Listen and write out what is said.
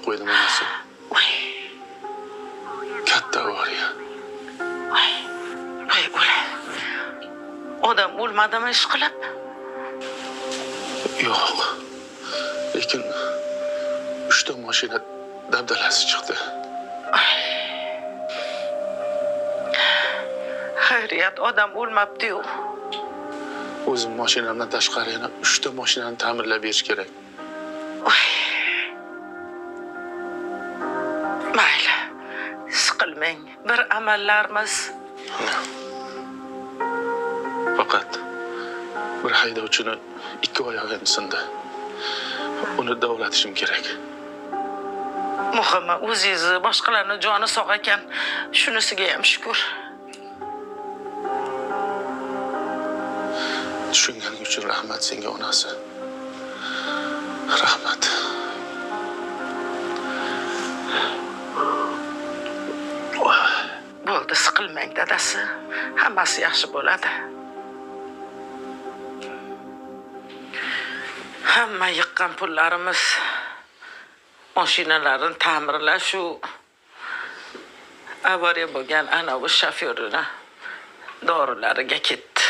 qo'ydim onasi. Voy, Katta avariya. voy, o'lay. Odam o'lmadimi ish qilib? Yo'q. Lekin 3 ta mashina dabdalasi chiqdi. Xayriyat, odam o'lmabdi-yu. O'zim mashinamdan tashqari yana 3 ta mashinani ta'mirlab berish kerak. Mayli, siqilmang. Bir amallarimiz. Faqat bir haydovchini 2 oyog'i sindi. Uni davolatishim kerak. Muhimi, o'zingizni boshqalarning joni sog' ekan, shunisiga ham shukr. Tushunganing uchun rahmat senga onasi. Rahmat. Bo'ldi, siqilmang dadasi. Hammasi yaxshi bo'ladi. Hamma yiqqan pullarimiz mashinalarni ta'mirlash shu avariya bo'lgan ana o'sha shofyorni dorilariga ketdi.